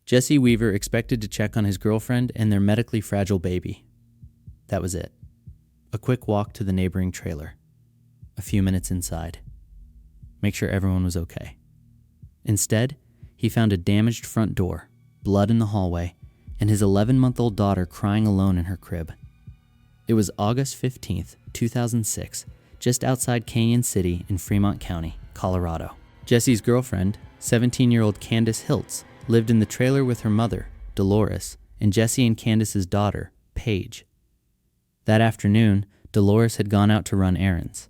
Jesse Weaver expected to check on his girlfriend and their medically fragile baby. That was it. A quick walk to the neighboring trailer. A few minutes inside. Make sure everyone was okay. Instead, he found a damaged front door, blood in the hallway, and his 11-month-old daughter crying alone in her crib. It was August 15th, 2006, just outside Canyon City in Fremont County, Colorado. Jesse's girlfriend, 17-year-old Candace Hilts, lived in the trailer with her mother, Dolores, and Jesse and Candace's daughter, Paige. That afternoon, Dolores had gone out to run errands.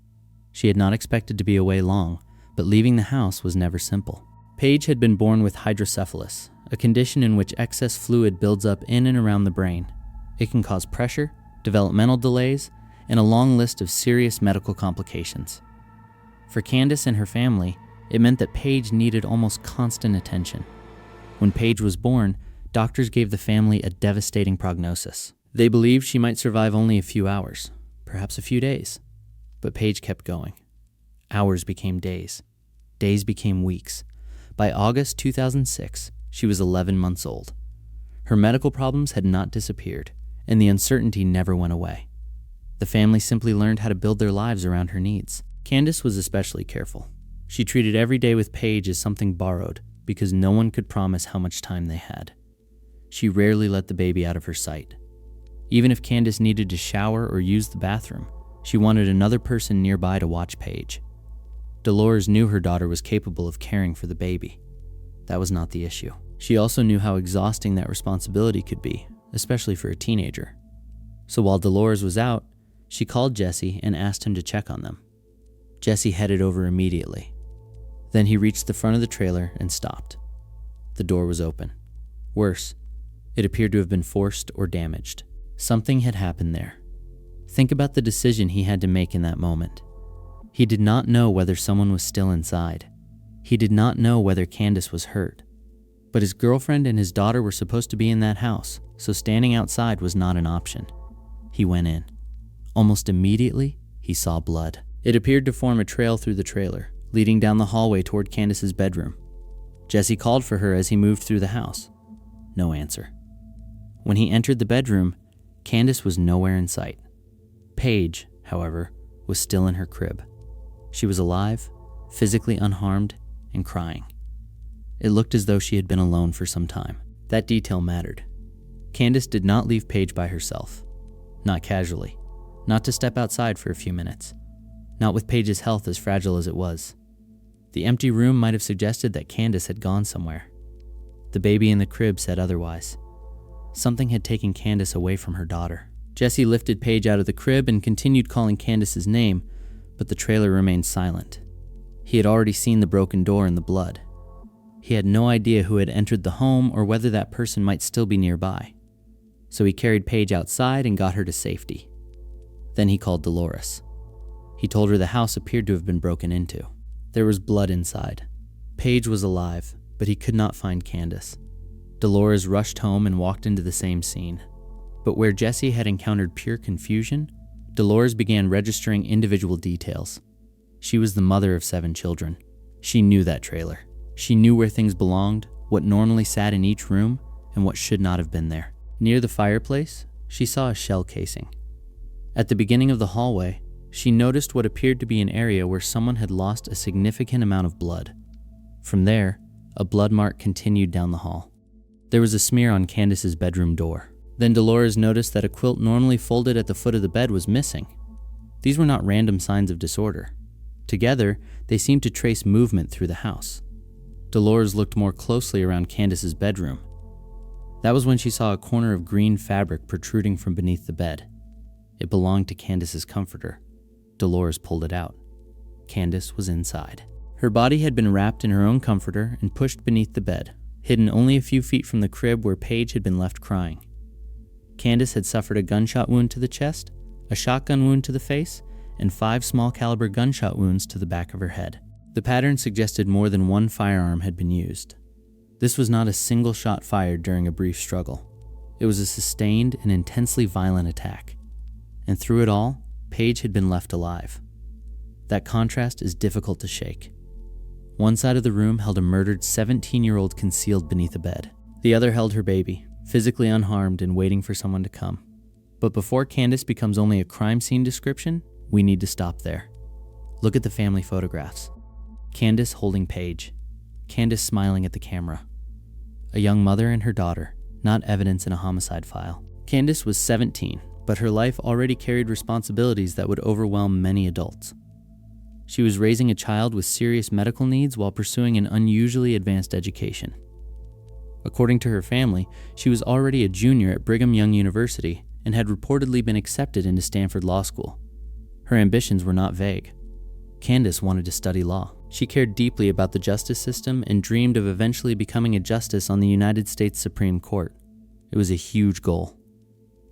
She had not expected to be away long, but leaving the house was never simple. Paige had been born with hydrocephalus, a condition in which excess fluid builds up in and around the brain. It can cause pressure, developmental delays, and a long list of serious medical complications. For Candace and her family, it meant that Paige needed almost constant attention. When Paige was born, doctors gave the family a devastating prognosis. They believed she might survive only a few hours, perhaps a few days. But Paige kept going. Hours became days. Days became weeks. By August 2006, she was 11 months old. Her medical problems had not disappeared, and the uncertainty never went away. The family simply learned how to build their lives around her needs. Candace was especially careful. She treated every day with Paige as something borrowed because no one could promise how much time they had. She rarely let the baby out of her sight. Even if Candace needed to shower or use the bathroom, she wanted another person nearby to watch Paige. Dolores knew her daughter was capable of caring for the baby. That was not the issue. She also knew how exhausting that responsibility could be, especially for a teenager. So while Dolores was out, she called Jesse and asked him to check on them. Jesse headed over immediately. Then he reached the front of the trailer and stopped. The door was open. Worse, it appeared to have been forced or damaged. Something had happened there. Think about the decision he had to make in that moment. He did not know whether someone was still inside. He did not know whether Candace was hurt. But his girlfriend and his daughter were supposed to be in that house, so standing outside was not an option. He went in. Almost immediately, he saw blood. It appeared to form a trail through the trailer, leading down the hallway toward Candace's bedroom. Jesse called for her as he moved through the house. No answer. When he entered the bedroom, Candace was nowhere in sight. Paige, however, was still in her crib. She was alive, physically unharmed, and crying. It looked as though she had been alone for some time. That detail mattered. Candace did not leave Paige by herself. Not casually. Not to step outside for a few minutes. Not with Paige's health as fragile as it was. The empty room might have suggested that Candace had gone somewhere. The baby in the crib said otherwise. Something had taken Candace away from her daughter. Jesse lifted Paige out of the crib and continued calling Candace's name, but the trailer remained silent. He had already seen the broken door and the blood. He had no idea who had entered the home or whether that person might still be nearby. So he carried Paige outside and got her to safety. Then he called Dolores. He told her the house appeared to have been broken into. There was blood inside. Paige was alive, but he could not find Candace. Dolores rushed home and walked into the same scene. But where Jesse had encountered pure confusion, Dolores began registering individual details. She was the mother of 7 children. She knew that trailer. She knew where things belonged, what normally sat in each room, and what should not have been there. Near the fireplace, she saw a shell casing. At the beginning of the hallway, she noticed what appeared to be an area where someone had lost a significant amount of blood. From there, a blood mark continued down the hall. There was a smear on Candace's bedroom door. Then Dolores noticed that a quilt normally folded at the foot of the bed was missing. These were not random signs of disorder. Together, they seemed to trace movement through the house. Dolores looked more closely around Candace's bedroom. That was when she saw a corner of green fabric protruding from beneath the bed. It belonged to Candace's comforter. Dolores pulled it out. Candace was inside. Her body had been wrapped in her own comforter and pushed beneath the bed, hidden only a few feet from the crib where Paige had been left crying. Candace had suffered a gunshot wound to the chest, a shotgun wound to the face, and 5 small caliber gunshot wounds to the back of her head. The pattern suggested more than one firearm had been used. This was not a single shot fired during a brief struggle. It was a sustained and intensely violent attack. And through it all, Paige had been left alive. That contrast is difficult to shake. One side of the room held a murdered 17-year-old concealed beneath a bed. The other held her baby, physically unharmed and waiting for someone to come. But before Candace becomes only a crime scene description, we need to stop there. Look at the family photographs. Candace holding Paige. Candace smiling at the camera. A young mother and her daughter, not evidence in a homicide file. Candace was 17, but her life already carried responsibilities that would overwhelm many adults. She was raising a child with serious medical needs while pursuing an unusually advanced education. According to her family, she was already a junior at Brigham Young University and had reportedly been accepted into Stanford Law School. Her ambitions were not vague. Candace wanted to study law. She cared deeply about the justice system and dreamed of eventually becoming a justice on the United States Supreme Court. It was a huge goal.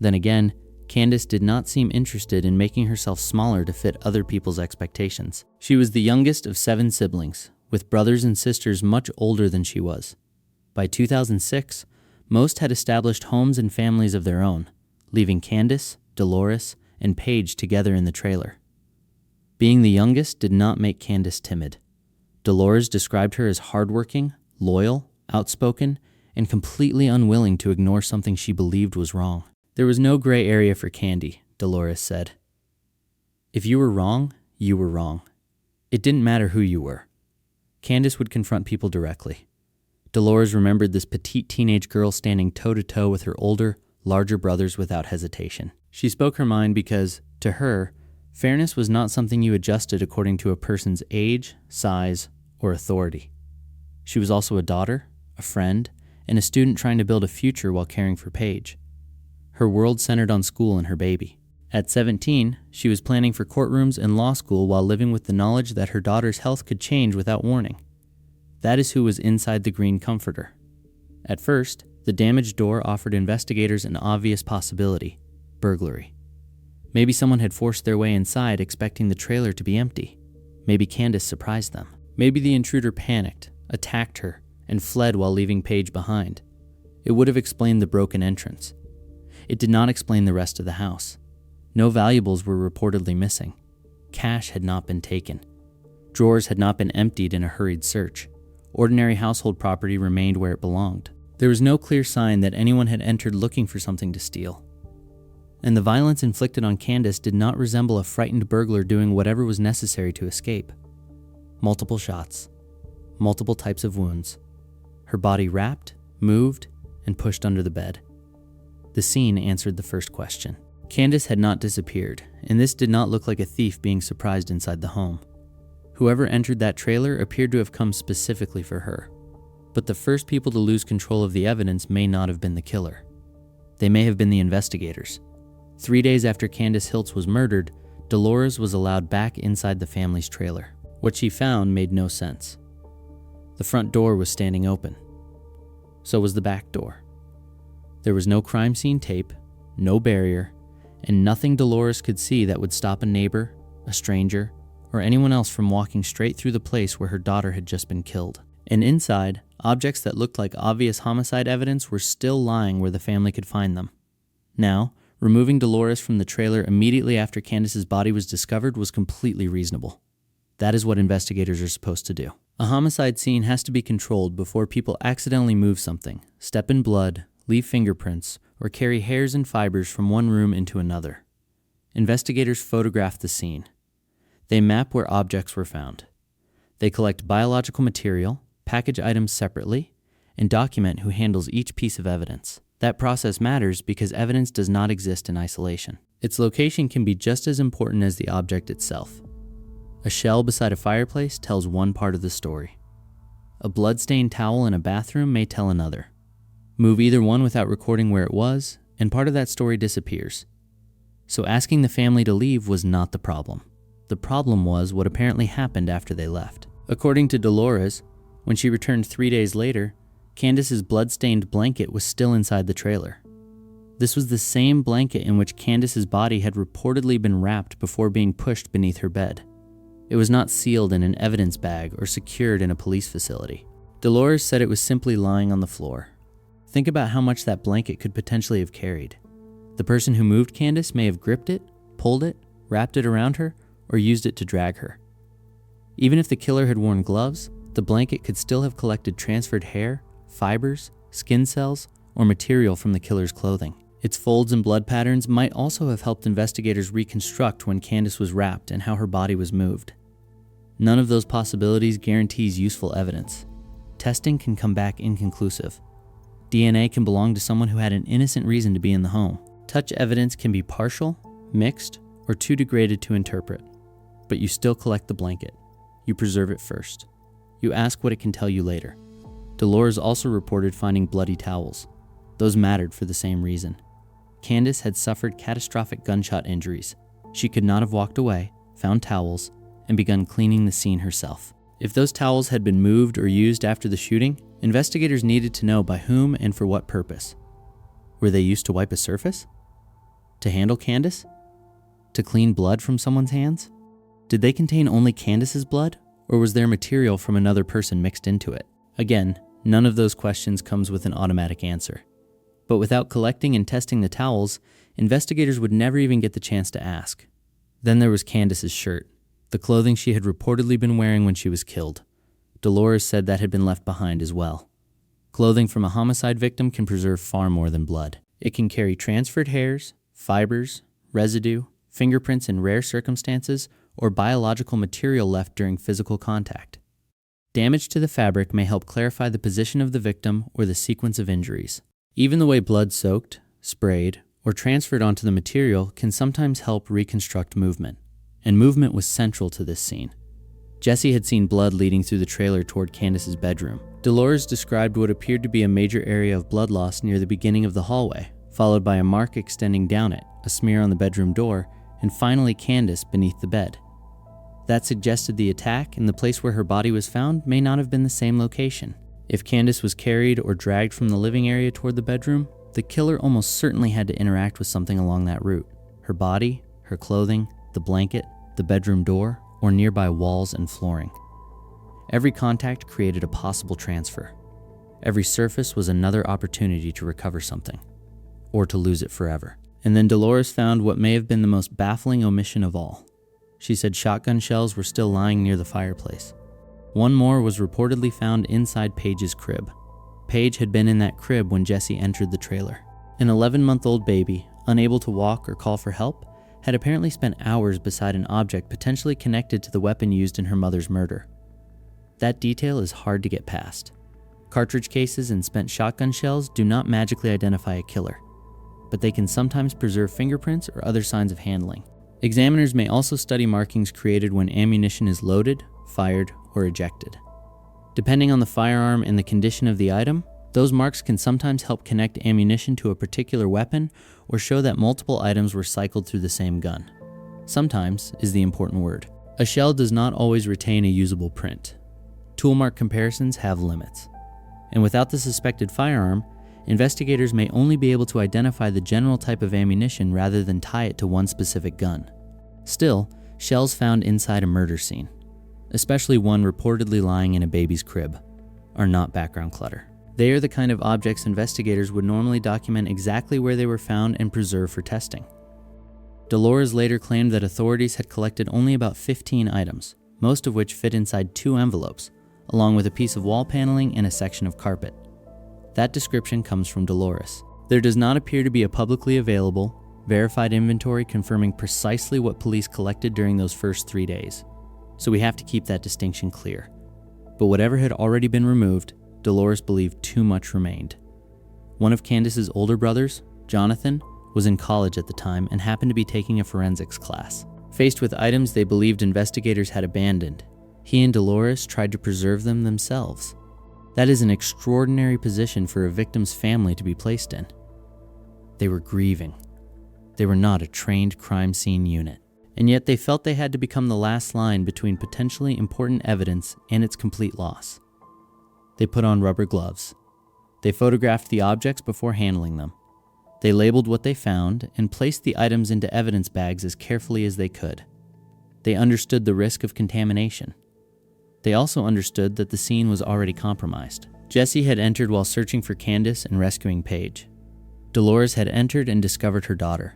Then again, Candace did not seem interested in making herself smaller to fit other people's expectations. She was the youngest of 7 siblings, with brothers and sisters much older than she was. By 2006, most had established homes and families of their own, leaving Candace, Dolores, and Paige together in the trailer. Being the youngest did not make Candace timid. Dolores described her as hardworking, loyal, outspoken, and completely unwilling to ignore something she believed was wrong. There was no gray area for Candy, Dolores said. If you were wrong, you were wrong. It didn't matter who you were. Candace would confront people directly. Dolores remembered this petite teenage girl standing toe-to-toe with her older, larger brothers without hesitation. She spoke her mind because, to her, fairness was not something you adjusted according to a person's age, size, or authority. She was also a daughter, a friend, and a student trying to build a future while caring for Paige. Her world centered on school and her baby. At 17, she was planning for courtrooms and law school while living with the knowledge that her daughter's health could change without warning. That is who was inside the green comforter. At first, the damaged door offered investigators an obvious possibility: burglary. Maybe someone had forced their way inside expecting the trailer to be empty. Maybe Candace surprised them. Maybe the intruder panicked, attacked her, and fled while leaving Paige behind. It would have explained the broken entrance. It did not explain the rest of the house. No valuables were reportedly missing. Cash had not been taken. Drawers had not been emptied in a hurried search. Ordinary household property remained where it belonged. There was no clear sign that anyone had entered looking for something to steal. And the violence inflicted on Candace did not resemble a frightened burglar doing whatever was necessary to escape. Multiple shots. Multiple types of wounds. Her body wrapped, moved, and pushed under the bed. The scene answered the first question. Candace had not disappeared, and this did not look like a thief being surprised inside the home. Whoever entered that trailer appeared to have come specifically for her. But the first people to lose control of the evidence may not have been the killer. They may have been the investigators. 3 days after Candace Hilts was murdered, Dolores was allowed back inside the family's trailer. What she found made no sense. The front door was standing open. So was the back door. There was no crime scene tape, no barrier, and nothing Dolores could see that would stop a neighbor, a stranger, or anyone else from walking straight through the place where her daughter had just been killed. And inside, objects that looked like obvious homicide evidence were still lying where the family could find them. Now, removing Dolores from the trailer immediately after Candace's body was discovered was completely reasonable. That is what investigators are supposed to do. A homicide scene has to be controlled before people accidentally move something, step in blood, leave fingerprints, or carry hairs and fibers from one room into another. Investigators photograph the scene. They map where objects were found. They collect biological material, package items separately, and document who handles each piece of evidence. That process matters because evidence does not exist in isolation. Its location can be just as important as the object itself. A shell beside a fireplace tells one part of the story. A blood-stained towel in a bathroom may tell another. Move either one without recording where it was, and part of that story disappears. So asking the family to leave was not the problem. The problem was what apparently happened after they left. According to Dolores, when she returned 3 days later, Candace's blood-stained blanket was still inside the trailer. This was the same blanket in which Candace's body had reportedly been wrapped before being pushed beneath her bed. It was not sealed in an evidence bag or secured in a police facility. Dolores said it was simply lying on the floor. Think about how much that blanket could potentially have carried. The person who moved Candace may have gripped it, pulled it, wrapped it around her, or used it to drag her. Even if the killer had worn gloves, the blanket could still have collected transferred hair, fibers, skin cells, or material from the killer's clothing. Its folds and blood patterns might also have helped investigators reconstruct when Candace was wrapped and how her body was moved. None of those possibilities guarantees useful evidence. Testing can come back inconclusive. DNA can belong to someone who had an innocent reason to be in the home. Touch evidence can be partial, mixed, or too degraded to interpret. But you still collect the blanket. You preserve it first. You ask what it can tell you later. Dolores also reported finding bloody towels. Those mattered for the same reason. Candace had suffered catastrophic gunshot injuries. She could not have walked away, found towels, and begun cleaning the scene herself. If those towels had been moved or used after the shooting, investigators needed to know by whom and for what purpose. Were they used to wipe a surface? To handle Candace? To clean blood from someone's hands? Did they contain only Candace's blood, or was there material from another person mixed into it? Again, none of those questions comes with an automatic answer. But without collecting and testing the towels, investigators would never even get the chance to ask. Then there was Candace's shirt, the clothing she had reportedly been wearing when she was killed. Dolores said that had been left behind as well. Clothing from a homicide victim can preserve far more than blood. It can carry transferred hairs, fibers, residue, fingerprints in rare circumstances, or biological material left during physical contact. Damage to the fabric may help clarify the position of the victim or the sequence of injuries. Even the way blood soaked, sprayed, or transferred onto the material can sometimes help reconstruct movement, and movement was central to this scene. Jesse had seen blood leading through the trailer toward Candace's bedroom. Dolores described what appeared to be a major area of blood loss near the beginning of the hallway, followed by a mark extending down it, a smear on the bedroom door, and finally Candace beneath the bed. That suggested the attack and the place where her body was found may not have been the same location. If Candace was carried or dragged from the living area toward the bedroom, the killer almost certainly had to interact with something along that route. Her body, her clothing, the blanket, the bedroom door, or nearby walls and flooring. Every contact created a possible transfer. Every surface was another opportunity to recover something, or to lose it forever. And then Dolores found what may have been the most baffling omission of all. She said shotgun shells were still lying near the fireplace. One more was reportedly found inside Paige's crib. Paige had been in that crib when Jesse entered the trailer. An 11-month-old baby, unable to walk or call for help, had apparently spent hours beside an object potentially connected to the weapon used in her mother's murder. That detail is hard to get past. Cartridge cases and spent shotgun shells do not magically identify a killer, but they can sometimes preserve fingerprints or other signs of handling. Examiners may also study markings created when ammunition is loaded, fired, or ejected. Depending on the firearm and the condition of the item, those marks can sometimes help connect ammunition to a particular weapon or show that multiple items were cycled through the same gun. Sometimes is the important word. A shell does not always retain a usable print. Tool mark comparisons have limits. And without the suspected firearm, investigators may only be able to identify the general type of ammunition rather than tie it to one specific gun. Still, shells found inside a murder scene, especially one reportedly lying in a baby's crib, are not background clutter. They are the kind of objects investigators would normally document exactly where they were found and preserve for testing. Dolores later claimed that authorities had collected only about 15 items, most of which fit inside 2 envelopes, along with a piece of wall paneling and a section of carpet. That description comes from Dolores. There does not appear to be a publicly available, verified inventory confirming precisely what police collected during those first 3 days, so we have to keep that distinction clear. But whatever had already been removed, Dolores believed too much remained. One of Candace's older brothers, Jonathan, was in college at the time and happened to be taking a forensics class. Faced with items they believed investigators had abandoned, he and Dolores tried to preserve them themselves. That is an extraordinary position for a victim's family to be placed in. They were grieving. They were not a trained crime scene unit, and yet they felt they had to become the last line between potentially important evidence and its complete loss. They put on rubber gloves. They photographed the objects before handling them. They labeled what they found and placed the items into evidence bags as carefully as they could. They understood the risk of contamination. They also understood that the scene was already compromised. Jesse had entered while searching for Candace and rescuing Paige. Dolores had entered and discovered her daughter.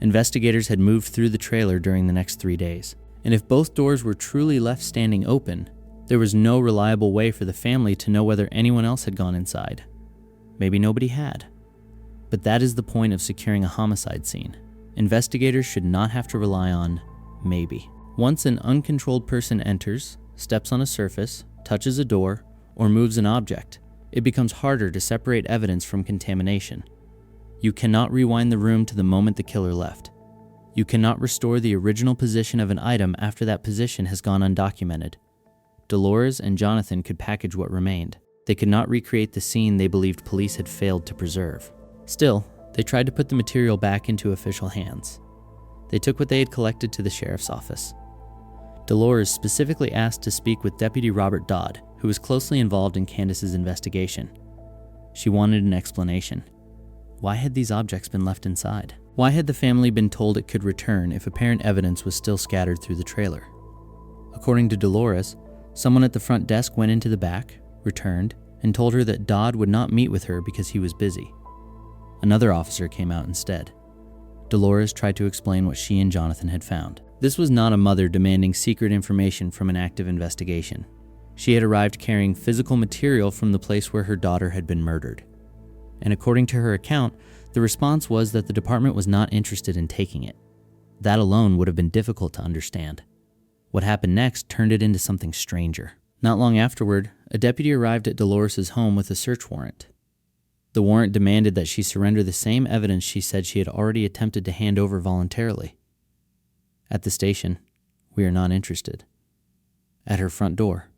Investigators had moved through the trailer during the next 3 days, and if both doors were truly left standing open, there was no reliable way for the family to know whether anyone else had gone inside. Maybe nobody had. But that is the point of securing a homicide scene. Investigators should not have to rely on maybe. Once an uncontrolled person enters, steps on a surface, touches a door, or moves an object, it becomes harder to separate evidence from contamination. You cannot rewind the room to the moment the killer left. You cannot restore the original position of an item after that position has gone undocumented. Dolores and Jonathan could package what remained. They could not recreate the scene they believed police had failed to preserve. Still, they tried to put the material back into official hands. They took what they had collected to the sheriff's office. Dolores specifically asked to speak with Deputy Robert Dodd, who was closely involved in Candace's investigation. She wanted an explanation. Why had these objects been left inside? Why had the family been told it could return if apparent evidence was still scattered through the trailer? According to Dolores, someone at the front desk went into the back, returned, and told her that Dodd would not meet with her because he was busy. Another officer came out instead. Dolores tried to explain what she and Jonathan had found. This was not a mother demanding secret information from an active investigation. She had arrived carrying physical material from the place where her daughter had been murdered. And according to her account, the response was that the department was not interested in taking it. That alone would have been difficult to understand. What happened next turned it into something stranger. Not long afterward, a deputy arrived at Dolores' home with a search warrant. The warrant demanded that she surrender the same evidence she said she had already attempted to hand over voluntarily. At the station, we are not interested. At her front door,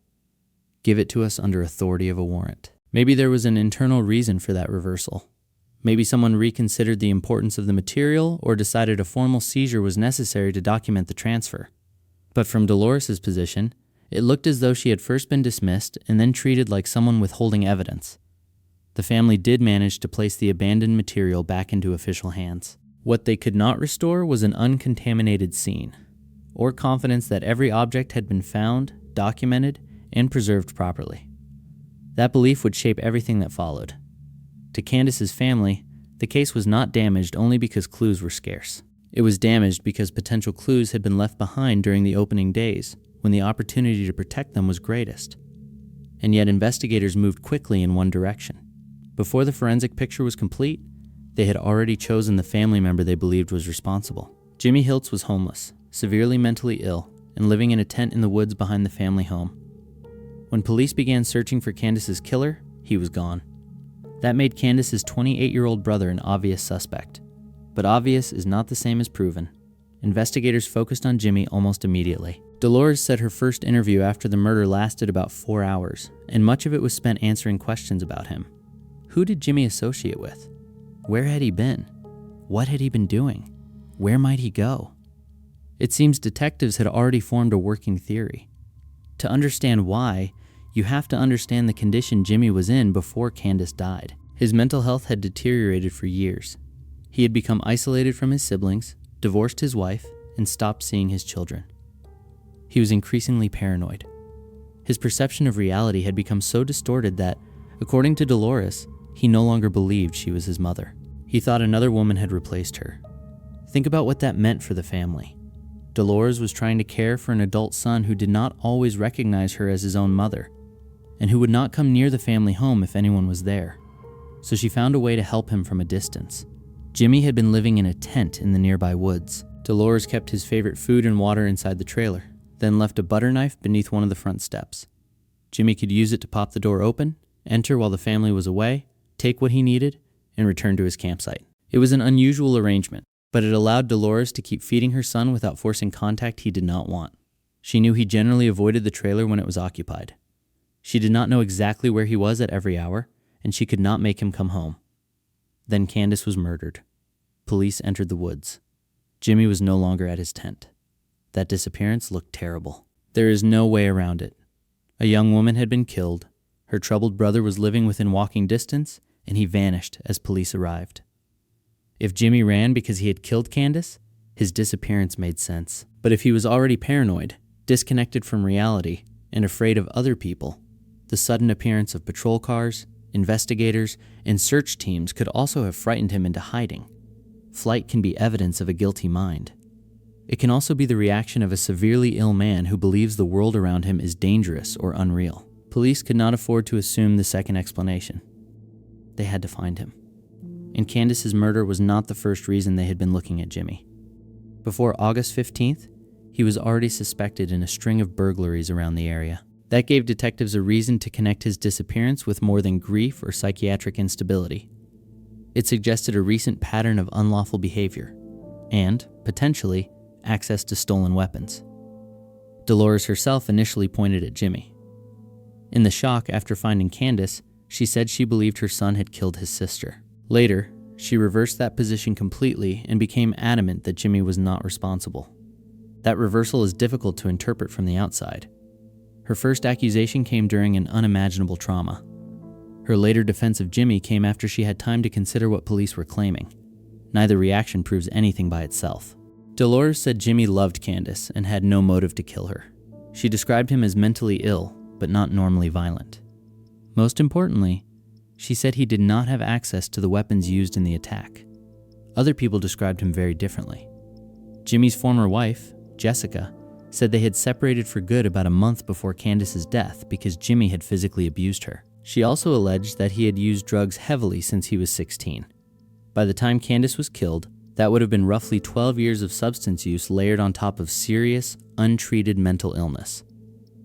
give it to us under authority of a warrant. Maybe there was an internal reason for that reversal. Maybe someone reconsidered the importance of the material or decided a formal seizure was necessary to document the transfer. But from Dolores' position, it looked as though she had first been dismissed and then treated like someone withholding evidence. The family did manage to place the abandoned material back into official hands. What they could not restore was an uncontaminated scene, or confidence that every object had been found, documented, and preserved properly. That belief would shape everything that followed. To Candace's family, the case was not damaged only because clues were scarce. It was damaged because potential clues had been left behind during the opening days, when the opportunity to protect them was greatest. And yet investigators moved quickly in one direction. Before the forensic picture was complete, they had already chosen the family member they believed was responsible. Jimmy Hilts was homeless, severely mentally ill, and living in a tent in the woods behind the family home. When police began searching for Candace's killer, he was gone. That made Candace's 28-year-old brother an obvious suspect. But obvious is not the same as proven. Investigators focused on Jimmy almost immediately. Dolores said her first interview after the murder lasted about 4 hours, and much of it was spent answering questions about him. Who did Jimmy associate with? Where had he been? What had he been doing? Where might he go? It seems detectives had already formed a working theory. To understand why, you have to understand the condition Jimmy was in before Candace died. His mental health had deteriorated for years. He had become isolated from his siblings, divorced his wife, and stopped seeing his children. He was increasingly paranoid. His perception of reality had become so distorted that, according to Dolores, he no longer believed she was his mother. He thought another woman had replaced her. Think about what that meant for the family. Dolores was trying to care for an adult son who did not always recognize her as his own mother, and who would not come near the family home if anyone was there. So she found a way to help him from a distance. Jimmy had been living in a tent in the nearby woods. Dolores kept his favorite food and water inside the trailer, then left a butter knife beneath one of the front steps. Jimmy could use it to pop the door open, enter while the family was away, take what he needed, and return to his campsite. It was an unusual arrangement, but it allowed Dolores to keep feeding her son without forcing contact he did not want. She knew he generally avoided the trailer when it was occupied. She did not know exactly where he was at every hour, and she could not make him come home. Then Candace was murdered. Police entered the woods. Jimmy was no longer at his tent. That disappearance looked terrible. There is no way around it. A young woman had been killed, her troubled brother was living within walking distance, and he vanished as police arrived. If Jimmy ran because he had killed Candace, his disappearance made sense. But if he was already paranoid, disconnected from reality, and afraid of other people, the sudden appearance of patrol cars, investigators, and search teams could also have frightened him into hiding. Flight can be evidence of a guilty mind. It can also be the reaction of a severely ill man who believes the world around him is dangerous or unreal. Police could not afford to assume the second explanation. they had to find him. And Candace's murder was not the first reason they had been looking at Jimmy. Before August 15th, he was already suspected in a string of burglaries around the area. That gave detectives a reason to connect his disappearance with more than grief or psychiatric instability. It suggested a recent pattern of unlawful behavior and, potentially, access to stolen weapons. Dolores herself initially pointed at Jimmy. In the shock after finding Candace, she said she believed her son had killed his sister. Later, she reversed that position completely and became adamant that Jimmy was not responsible. That reversal is difficult to interpret from the outside. Her first accusation came during an unimaginable trauma. Her later defense of Jimmy came after she had time to consider what police were claiming. Neither reaction proves anything by itself. Dolores said Jimmy loved Candace and had no motive to kill her. She described him as mentally ill, but not normally violent. Most importantly, she said he did not have access to the weapons used in the attack. Other people described him very differently. Jimmy's former wife, Jessica, said they had separated for good about a month before Candace's death because Jimmy had physically abused her. She also alleged that he had used drugs heavily since he was 16. By the time Candace was killed, that would have been roughly 12 years of substance use layered on top of serious, untreated mental illness.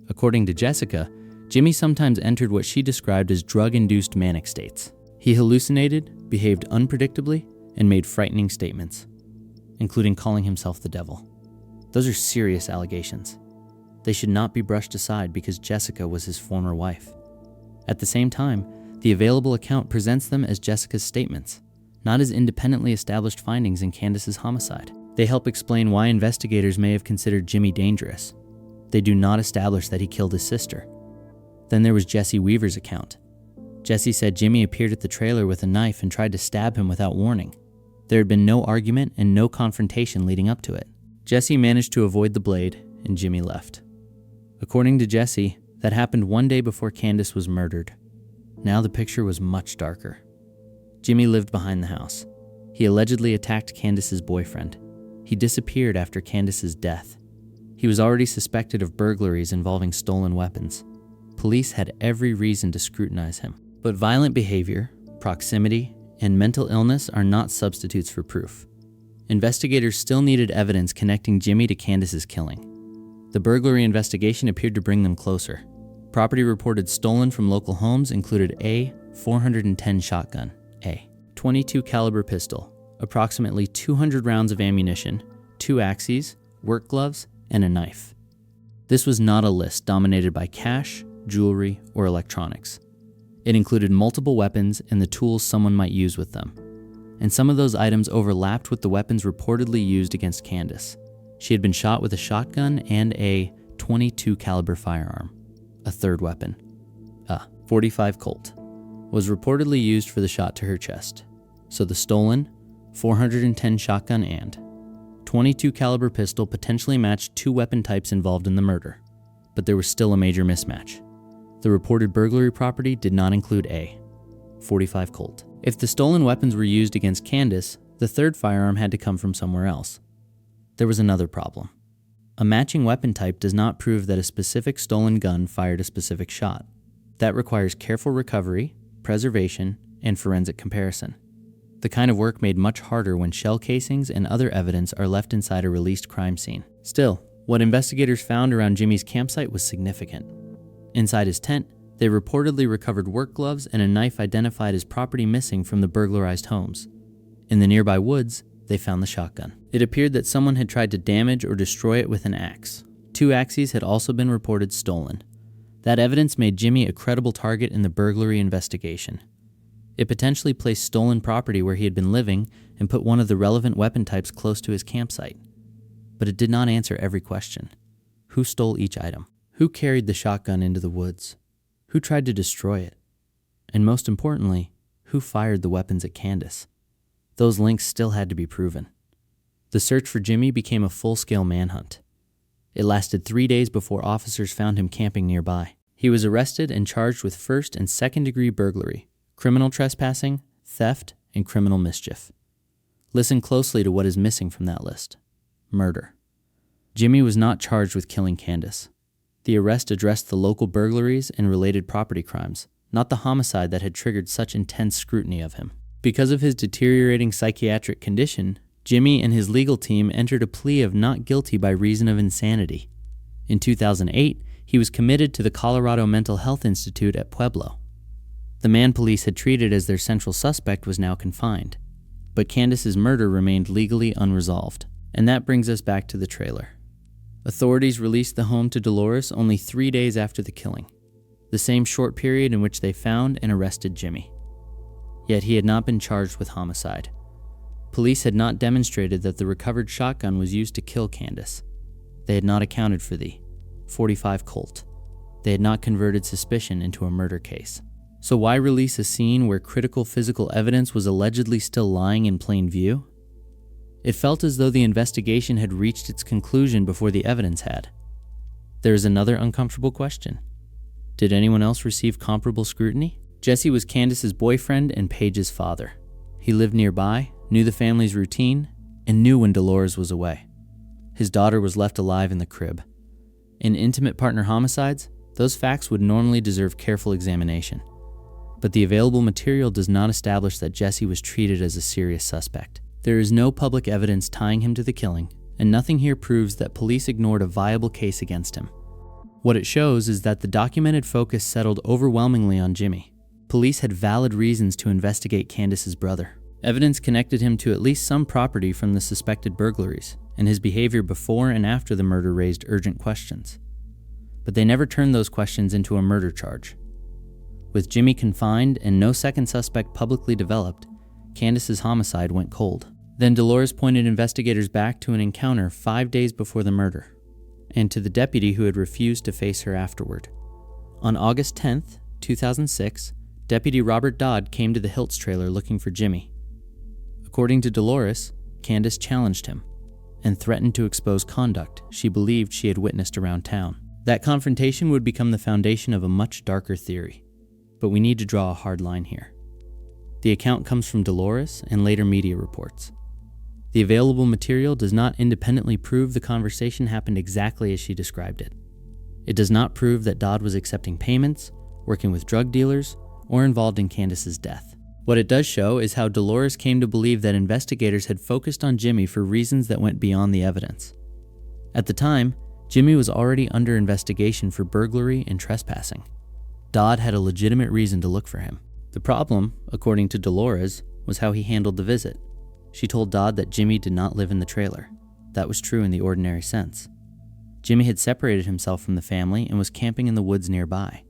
According to Jessica, Jimmy sometimes entered what she described as drug-induced manic states. He hallucinated, behaved unpredictably, and made frightening statements, including calling himself the devil. Those are serious allegations. They should not be brushed aside because Jessica was his former wife. At the same time, the available account presents them as Jessica's statements, not as independently established findings in Candace's homicide. They help explain why investigators may have considered Jimmy dangerous. They do not establish that he killed his sister. Then there was Jesse Weaver's account. Jesse said Jimmy appeared at the trailer with a knife and tried to stab him without warning. There had been no argument and no confrontation leading up to it. Jesse managed to avoid the blade, and Jimmy left. According to Jesse, that happened one day before Candace was murdered. Now the picture was much darker. Jimmy lived behind the house. He allegedly attacked Candace's boyfriend. He disappeared after Candace's death. He was already suspected of burglaries involving stolen weapons. Police had every reason to scrutinize him. But violent behavior, proximity, and mental illness are not substitutes for proof. Investigators still needed evidence connecting Jimmy to Candace's killing. The burglary investigation appeared to bring them closer. Property reported stolen from local homes included a .410 shotgun, a .22 caliber pistol, approximately 200 rounds of ammunition, 2 axes, work gloves, and a knife. This was not a list dominated by cash, jewelry, or electronics. It included multiple weapons and the tools someone might use with them. And some of those items overlapped with the weapons reportedly used against Candace. She had been shot with a shotgun and a .22 caliber firearm. A third weapon, a .45 Colt, was reportedly used for the shot to her chest. So the stolen .410 shotgun and .22 caliber pistol potentially matched 2 weapon types involved in the murder, but there was still a major mismatch. The reported burglary property did not include a .45 Colt. If the stolen weapons were used against Candace, the third firearm had to come from somewhere else. There was another problem. A matching weapon type does not prove that a specific stolen gun fired a specific shot. That requires careful recovery, preservation, and forensic comparison. The kind of work made much harder when shell casings and other evidence are left inside a released crime scene. Still, what investigators found around Jimmy's campsite was significant. Inside his tent, they reportedly recovered work gloves and a knife identified as property missing from the burglarized homes. In the nearby woods, they found the shotgun. It appeared that someone had tried to damage or destroy it with an axe. 2 axes had also been reported stolen. That evidence made Jimmy a credible target in the burglary investigation. It potentially placed stolen property where he had been living and put one of the relevant weapon types close to his campsite. But it did not answer every question. Who stole each item? Who carried the shotgun into the woods? Who tried to destroy it? And most importantly, who fired the weapons at Candace? Those links still had to be proven. The search for Jimmy became a full-scale manhunt. It lasted 3 days before officers found him camping nearby. He was arrested and charged with first and second-degree burglary, criminal trespassing, theft, and criminal mischief. Listen closely to what is missing from that list. Murder. Jimmy was not charged with killing Candace. The arrest addressed the local burglaries and related property crimes, not the homicide that had triggered such intense scrutiny of him. Because of his deteriorating psychiatric condition, Jimmy and his legal team entered a plea of not guilty by reason of insanity. In 2008, he was committed to the Colorado Mental Health Institute at Pueblo. The man police had treated as their central suspect was now confined, but Candace's murder remained legally unresolved. And that brings us back to the trailer. Authorities released the home to Dolores only 3 days after the killing, the same short period in which they found and arrested Jimmy. Yet he had not been charged with homicide. Police had not demonstrated that the recovered shotgun was used to kill Candace. They had not accounted for the .45 Colt. They had not converted suspicion into a murder case. So why release a scene where critical physical evidence was allegedly still lying in plain view? It felt as though the investigation had reached its conclusion before the evidence had. There is another uncomfortable question. Did anyone else receive comparable scrutiny? Jesse was Candace's boyfriend and Paige's father. He lived nearby, knew the family's routine, and knew when Dolores was away. His daughter was left alive in the crib. In intimate partner homicides, those facts would normally deserve careful examination. But the available material does not establish that Jesse was treated as a serious suspect. There is no public evidence tying him to the killing, and nothing here proves that police ignored a viable case against him. What it shows is that the documented focus settled overwhelmingly on Jimmy. Police had valid reasons to investigate Candace's brother. Evidence connected him to at least some property from the suspected burglaries, and his behavior before and after the murder raised urgent questions. But they never turned those questions into a murder charge. With Jimmy confined and no second suspect publicly developed, Candace's homicide went cold. Then Dolores pointed investigators back to an encounter 5 days before the murder, and to the deputy who had refused to face her afterward. On August 10th, 2006, Deputy Robert Dodd came to the Hilts trailer looking for Jimmy. According to Dolores, Candace challenged him and threatened to expose conduct she believed she had witnessed around town. That confrontation would become the foundation of a much darker theory, but we need to draw a hard line here. The account comes from Dolores and later media reports. The available material does not independently prove the conversation happened exactly as she described it. It does not prove that Dodd was accepting payments, working with drug dealers, or involved in Candace's death. What it does show is how Dolores came to believe that investigators had focused on Jimmy for reasons that went beyond the evidence. At the time, Jimmy was already under investigation for burglary and trespassing. Dodd had a legitimate reason to look for him. The problem, according to Dolores, was how he handled the visit. She told Dodd that Jimmy did not live in the trailer. That was true in the ordinary sense. Jimmy had separated himself from the family and was camping in the woods nearby.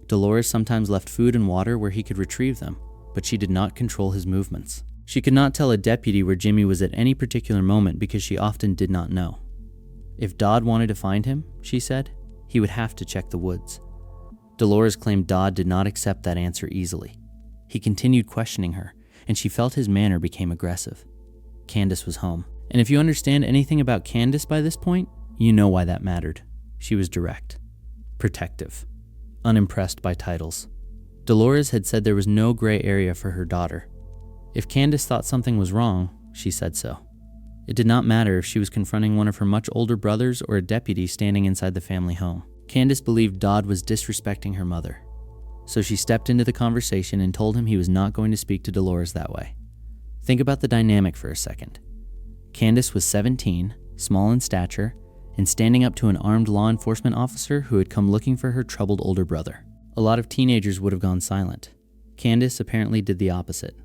Dolores sometimes left food and water where he could retrieve them, but she did not control his movements. She could not tell a deputy where Jimmy was at any particular moment because she often did not know. If Dodd wanted to find him, she said, he would have to check the woods. Dolores claimed Dodd did not accept that answer easily. He continued questioning her, and she felt his manner became aggressive. Candace was home. And if you understand anything about Candace by this point, you know why that mattered. She was direct, protective, unimpressed by titles. Dolores had said there was no gray area for her daughter. If Candace thought something was wrong, she said so. It did not matter if she was confronting one of her much older brothers or a deputy standing inside the family home. Candace believed Dodd was disrespecting her mother. So she stepped into the conversation and told him he was not going to speak to Dolores that way. Think about the dynamic for a second. Candace was 17, small in stature, and standing up to an armed law enforcement officer who had come looking for her troubled older brother. A lot of teenagers would have gone silent. Candace apparently did the opposite.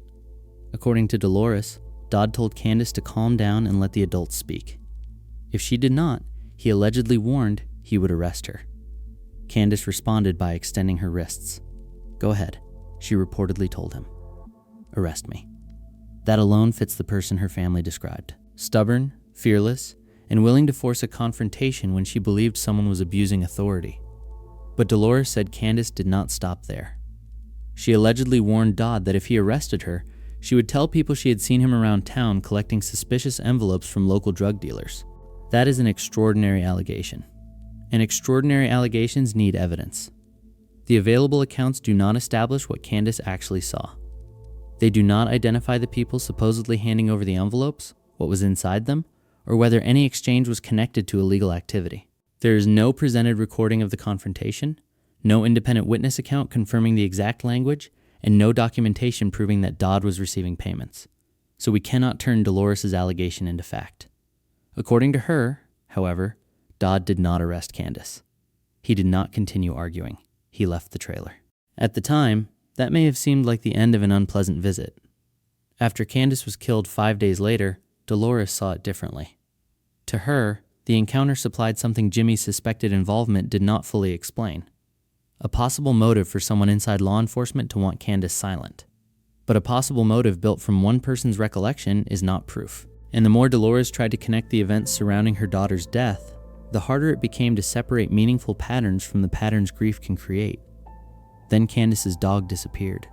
According to Dolores, Dodd told Candace to calm down and let the adults speak. If she did not, he allegedly warned he would arrest her. Candace responded by extending her wrists. "Go ahead," she reportedly told him. "Arrest me." That alone fits the person her family described. Stubborn, fearless, and willing to force a confrontation when she believed someone was abusing authority. But Dolores said Candace did not stop there. She allegedly warned Dodd that if he arrested her, she would tell people she had seen him around town collecting suspicious envelopes from local drug dealers. That is an extraordinary allegation. And extraordinary allegations need evidence. The available accounts do not establish what Candace actually saw. They do not identify the people supposedly handing over the envelopes, what was inside them, or whether any exchange was connected to illegal activity. There is no presented recording of the confrontation, No independent witness account confirming the exact language, and no documentation proving that Dodd was receiving payments. So we cannot turn Dolores' allegation into fact. According to her, however, Dodd did not arrest Candace. He did not continue arguing. He left the trailer. At the time, that may have seemed like the end of an unpleasant visit. After Candace was killed 5 days later, Dolores saw it differently. To her, the encounter supplied something Jimmy's suspected involvement did not fully explain. A possible motive for someone inside law enforcement to want Candace silent. But a possible motive built from one person's recollection is not proof. And the more Dolores tried to connect the events surrounding her daughter's death, the harder it became to separate meaningful patterns from the patterns grief can create. Then Candace's dog disappeared.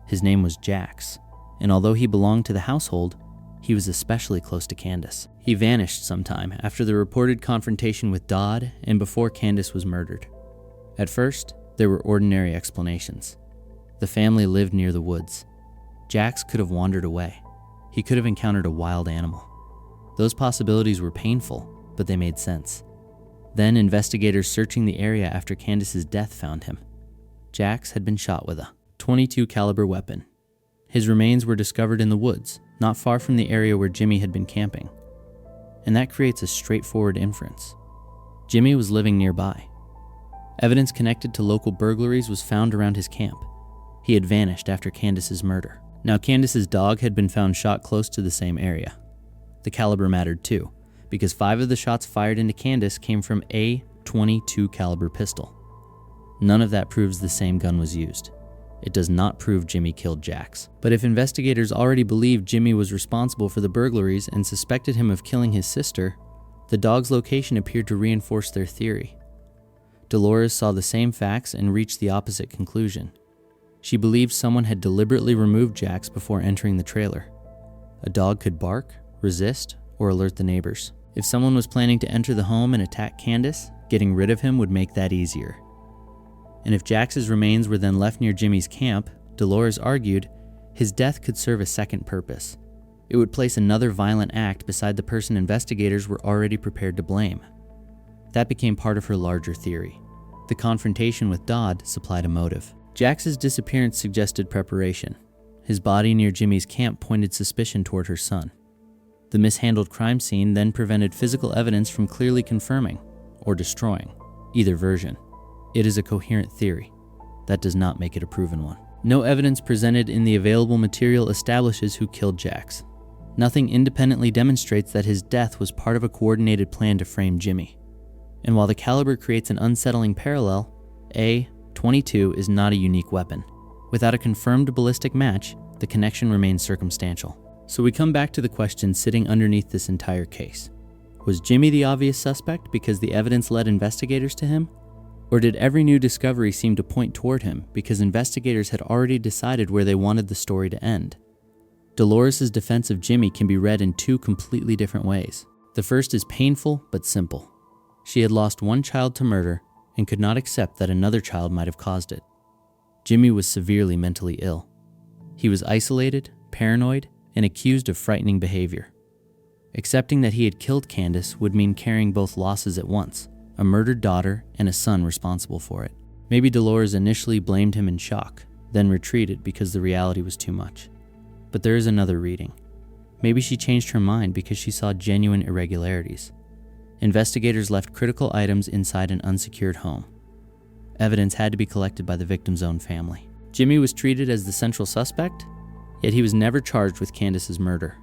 His name was Jax, and although he belonged to the household, he was especially close to Candace. He vanished sometime after the reported confrontation with Dodd and before Candace was murdered. At first, there were ordinary explanations. The family lived near the woods. Jax could have wandered away. He could have encountered a wild animal. Those possibilities were painful, but they made sense. Then investigators searching the area after Candace's death found him. Jax had been shot with a .22 caliber weapon. His remains were discovered in the woods, not far from the area where Jimmy had been camping. And that creates a straightforward inference. Jimmy was living nearby. Evidence connected to local burglaries was found around his camp. He had vanished after Candace's murder. Now Candace's dog had been found shot close to the same area. The caliber mattered too, because 5 of the shots fired into Candace came from a .22 caliber pistol. None of that proves the same gun was used. It does not prove Jimmy killed Jax. But if investigators already believed Jimmy was responsible for the burglaries and suspected him of killing his sister, the dog's location appeared to reinforce their theory. Dolores saw the same facts and reached the opposite conclusion. She believed someone had deliberately removed Jax before entering the trailer. A dog could bark, resist, or alert the neighbors. If someone was planning to enter the home and attack Candace, getting rid of him would make that easier. And if Jax's remains were then left near Jimmy's camp, Dolores argued, his death could serve a second purpose. It would place another violent act beside the person investigators were already prepared to blame. That became part of her larger theory. The confrontation with Dodd supplied a motive. Jax's disappearance suggested preparation. His body near Jimmy's camp pointed suspicion toward her son. The mishandled crime scene then prevented physical evidence from clearly confirming or destroying either version. It is a coherent theory. That does not make it a proven one. No evidence presented in the available material establishes who killed Jax. Nothing independently demonstrates that his death was part of a coordinated plan to frame Jimmy. And while the caliber creates an unsettling parallel, a .22 is not a unique weapon. Without a confirmed ballistic match, the connection remains circumstantial. So we come back to the question sitting underneath this entire case. Was Jimmy the obvious suspect because the evidence led investigators to him? Or did every new discovery seem to point toward him because investigators had already decided where they wanted the story to end? Dolores' defense of Jimmy can be read in 2 completely different ways. The first is painful but simple. She had lost one child to murder and could not accept that another child might have caused it. Jimmy was severely mentally ill. He was isolated, paranoid, and accused of frightening behavior. Accepting that he had killed Candace would mean carrying both losses at once, a murdered daughter and a son responsible for it. Maybe Dolores initially blamed him in shock, then retreated because the reality was too much. But there is another reading. Maybe she changed her mind because she saw genuine irregularities. Investigators left critical items inside an unsecured home. Evidence had to be collected by the victim's own family. Jimmy was treated as the central suspect, yet he was never charged with Candace's murder.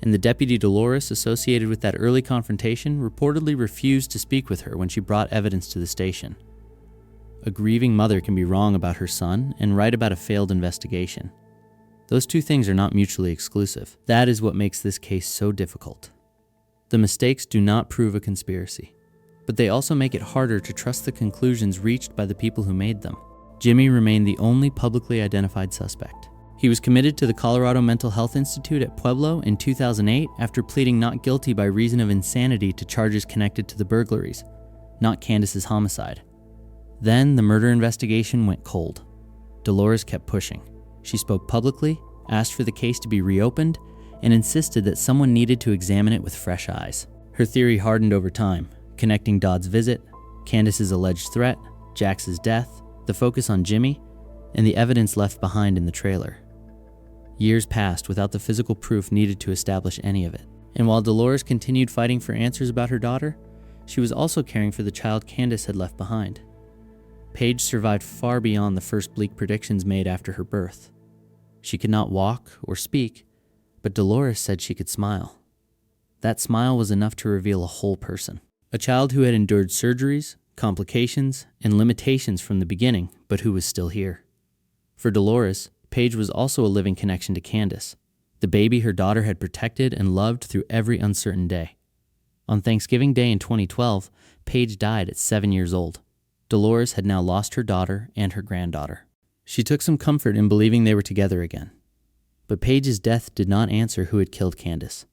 And the deputy Dolores associated with that early confrontation reportedly refused to speak with her when she brought evidence to the station. A grieving mother can be wrong about her son and right about a failed investigation. Those 2 things are not mutually exclusive. That is what makes this case so difficult. The mistakes do not prove a conspiracy, but they also make it harder to trust the conclusions reached by the people who made them. Jimmy remained the only publicly identified suspect. He was committed to the Colorado Mental Health Institute at Pueblo in 2008 after pleading not guilty by reason of insanity to charges connected to the burglaries, not Candace's homicide. Then the murder investigation went cold. Dolores kept pushing. She spoke publicly, asked for the case to be reopened, and insisted that someone needed to examine it with fresh eyes. Her theory hardened over time, connecting Dodd's visit, Candace's alleged threat, Jax's death, the focus on Jimmy, and the evidence left behind in the trailer. Years passed without the physical proof needed to establish any of it. And while Dolores continued fighting for answers about her daughter, she was also caring for the child Candace had left behind. Paige survived far beyond the first bleak predictions made after her birth. She could not walk or speak, but Dolores said she could smile. That smile was enough to reveal a whole person. A child who had endured surgeries, complications, and limitations from the beginning, but who was still here. For Dolores, Paige was also a living connection to Candace, the baby her daughter had protected and loved through every uncertain day. On Thanksgiving Day in 2012, Paige died at 7 years old. Dolores had now lost her daughter and her granddaughter. She took some comfort in believing they were together again. But Paige's death did not answer who had killed Candace.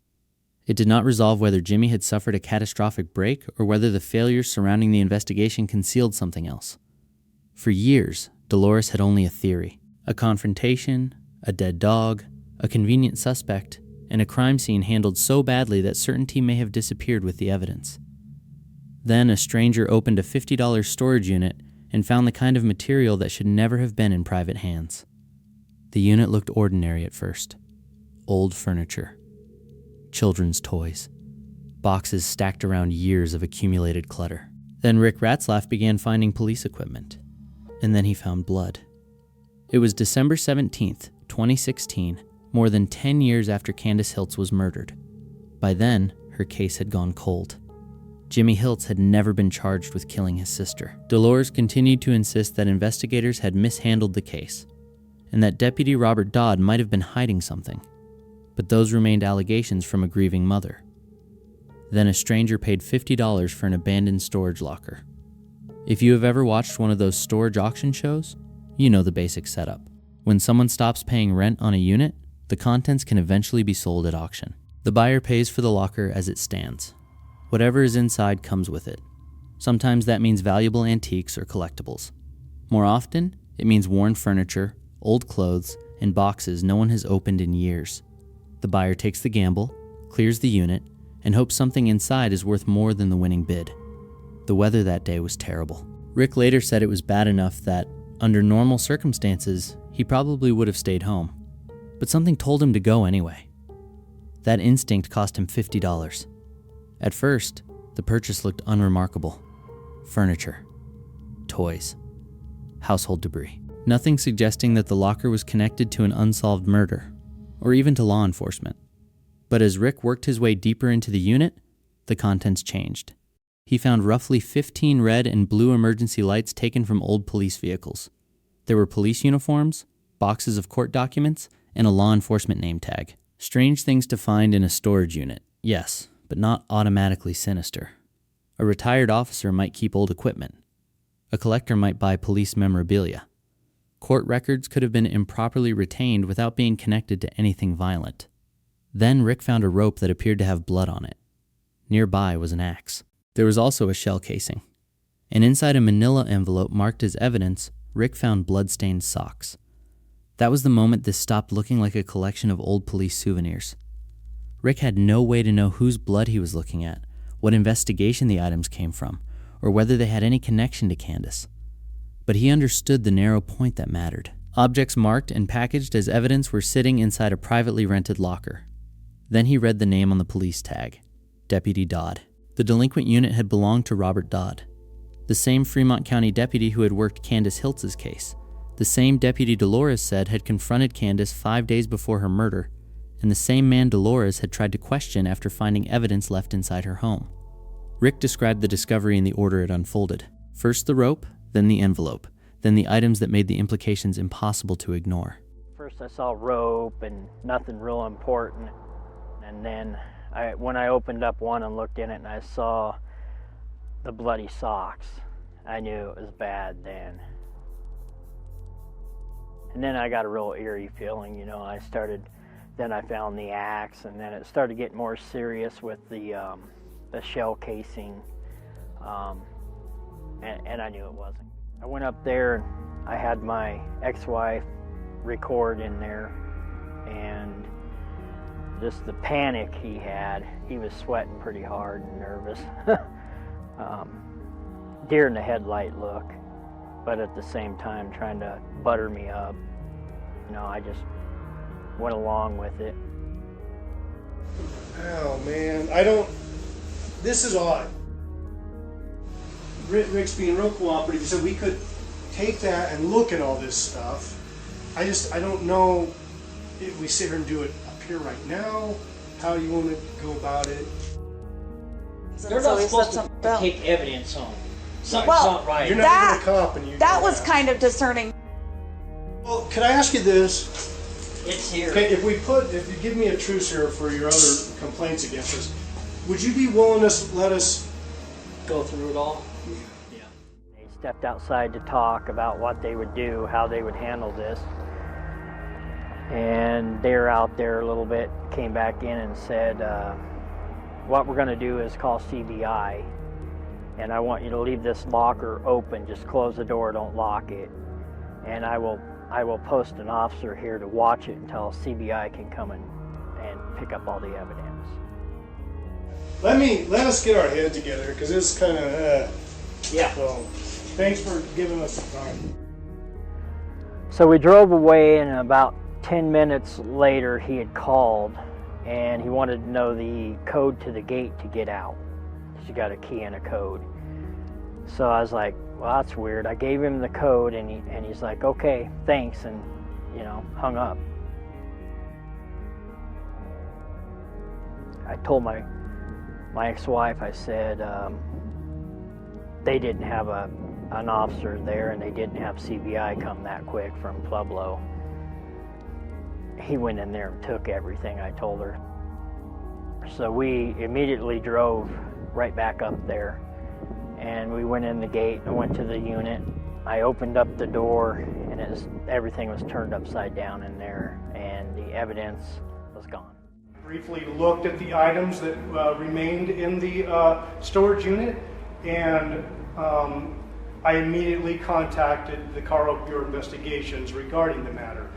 It did not resolve whether Jimmy had suffered a catastrophic break or whether the failures surrounding the investigation concealed something else. For years, Dolores had only a theory: a confrontation, a dead dog, a convenient suspect, and a crime scene handled so badly that certainty may have disappeared with the evidence. Then a stranger opened a $50 storage unit and found the kind of material that should never have been in private hands. The unit looked ordinary at first. Old furniture, children's toys, boxes stacked around years of accumulated clutter. Then Rick Ratzlaff began finding police equipment. And then he found blood. It was December 17th, 2016, more than 10 years after Candace Hilts was murdered. By then, her case had gone cold. Jimmy Hilts had never been charged with killing his sister. Dolores continued to insist that investigators had mishandled the case, and that Deputy Robert Dodd might have been hiding something. But those remained allegations from a grieving mother. Then a stranger paid $50 for an abandoned storage locker. If you have ever watched one of those storage auction shows, you know the basic setup. When someone stops paying rent on a unit, the contents can eventually be sold at auction. The buyer pays for the locker as it stands. Whatever is inside comes with it. Sometimes that means valuable antiques or collectibles. More often, it means worn furniture, old clothes, and boxes no one has opened in years. The buyer takes the gamble, clears the unit, and hopes something inside is worth more than the winning bid. The weather that day was terrible. Rick later said it was bad enough that, under normal circumstances, he probably would have stayed home. But something told him to go anyway. That instinct cost him $50. At first, the purchase looked unremarkable. Furniture, toys, household debris. Nothing suggesting that the locker was connected to an unsolved murder, or even to law enforcement. But as Rick worked his way deeper into the unit, the contents changed. He found roughly 15 red and blue emergency lights taken from old police vehicles. There were police uniforms, boxes of court documents, and a law enforcement name tag. Strange things to find in a storage unit, yes, but not automatically sinister. A retired officer might keep old equipment. A collector might buy police memorabilia. Court records could have been improperly retained without being connected to anything violent. Then Rick found a rope that appeared to have blood on it. Nearby was an axe. There was also a shell casing. And inside a manila envelope marked as evidence, Rick found blood-stained socks. That was the moment this stopped looking like a collection of old police souvenirs. Rick had no way to know whose blood he was looking at, what investigation the items came from, or whether they had any connection to Candace. But he understood the narrow point that mattered. Objects marked and packaged as evidence were sitting inside a privately rented locker. Then he read the name on the police tag, Deputy Dodd. The delinquent unit had belonged to Robert Dodd, the same Fremont County deputy who had worked Candace Hilts' case, the same deputy Dolores said had confronted Candace 5 days before her murder, and the same man Dolores had tried to question after finding evidence left inside her home. Rick described the discovery in the order it unfolded. First the rope, then the envelope, then the items that made the implications impossible to ignore. First I saw rope and nothing real important, and then when I opened up one and looked in it and I saw the bloody socks, I knew it was bad then. And then I got a real eerie feeling, then I found the axe, and then it started getting more serious with the shell casing, and I knew it wasn't. I went up there and I had my ex-wife record in there, and just the panic he had, he was sweating pretty hard and nervous. Deer in the headlight look. but at the same time trying to butter me up. I just went along with it. Oh man, this is odd. Rick's being real cooperative. He said we could take that and look at all this stuff. I don't know if we sit here and do it up here right now, how you want to go about it. They're not supposed to take evidence home. It's not right. You're not even a cop, and that was kind of discerning. Well, could I ask you this? It's here. Okay, if you give me a truce here for your other complaints against us, would you be willing to let us go through it all? Yeah. They stepped outside to talk about what they would do, how they would handle this. And they were out there a little bit, came back in and said, what we're going to do is call CBI, and I want you to leave this locker open. Just close the door, don't lock it. And I will post an officer here to watch it until CBI can come and pick up all the evidence. Let us get our head together, because it's kind of yeah. So thanks for giving us the time. So we drove away, and about 10 minutes later he had called, and he wanted to know the code to the gate to get out. You got a key and a code. So I was like, well, that's weird. I gave him the code, and he's like, okay, thanks, and hung up. I told my ex-wife, I said, they didn't have an officer there, and they didn't have CBI come that quick from Pueblo. He went in there and took everything, I told her. So we immediately drove right back up there, and we went in the gate. I went to the unit. I opened up the door, and everything was turned upside down in there, and the evidence was gone. Briefly looked at the items that remained in the storage unit, and I immediately contacted the Colorado Bureau of Investigations regarding the matter.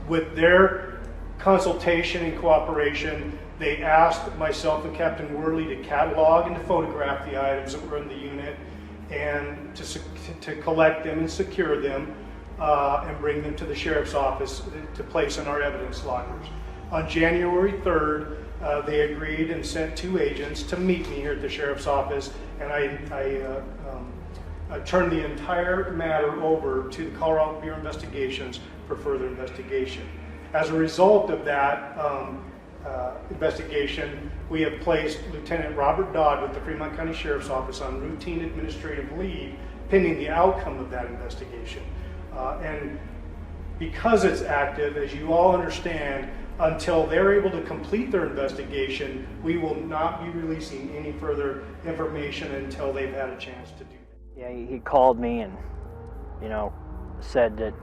With their consultation and cooperation, they asked myself and Captain Worley to catalog and to photograph the items that were in the unit, and to collect them and secure them and bring them to the sheriff's office to place in our evidence lockers. On January 3rd, they agreed and sent 2 agents to meet me here at the sheriff's office, and I turned the entire matter over to the Colorado Bureau of Investigations for further investigation. As a result of that investigation, we have placed Lieutenant Robert Dodd with the Fremont County Sheriff's Office on routine administrative leave pending the outcome of that investigation. And because it's active, as you all understand, until they're able to complete their investigation, we will not be releasing any further information until they've had a chance to do that. Yeah, he called me and, said that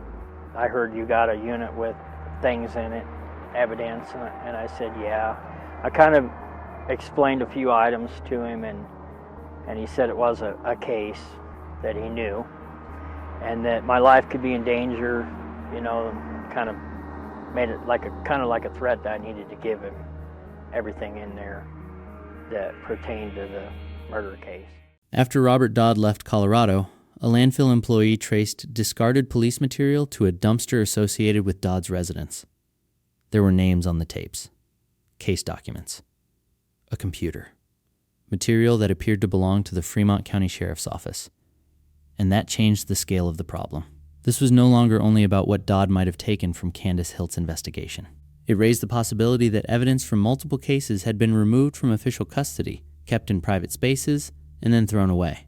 I heard you got a unit with things in it, evidence, and I said, yeah. I kind of explained a few items to him, and he said it was a case that he knew, and that my life could be in danger, kind of made it like a threat that I needed to give him everything in there that pertained to the murder case. After Robert Dodd left Colorado, a landfill employee traced discarded police material to a dumpster associated with Dodd's residence. There were names on the tapes, case documents, a computer, material that appeared to belong to the Fremont County Sheriff's Office. And that changed the scale of the problem. This was no longer only about what Dodd might have taken from Candace Hilts' investigation. It raised the possibility that evidence from multiple cases had been removed from official custody, kept in private spaces, and then thrown away.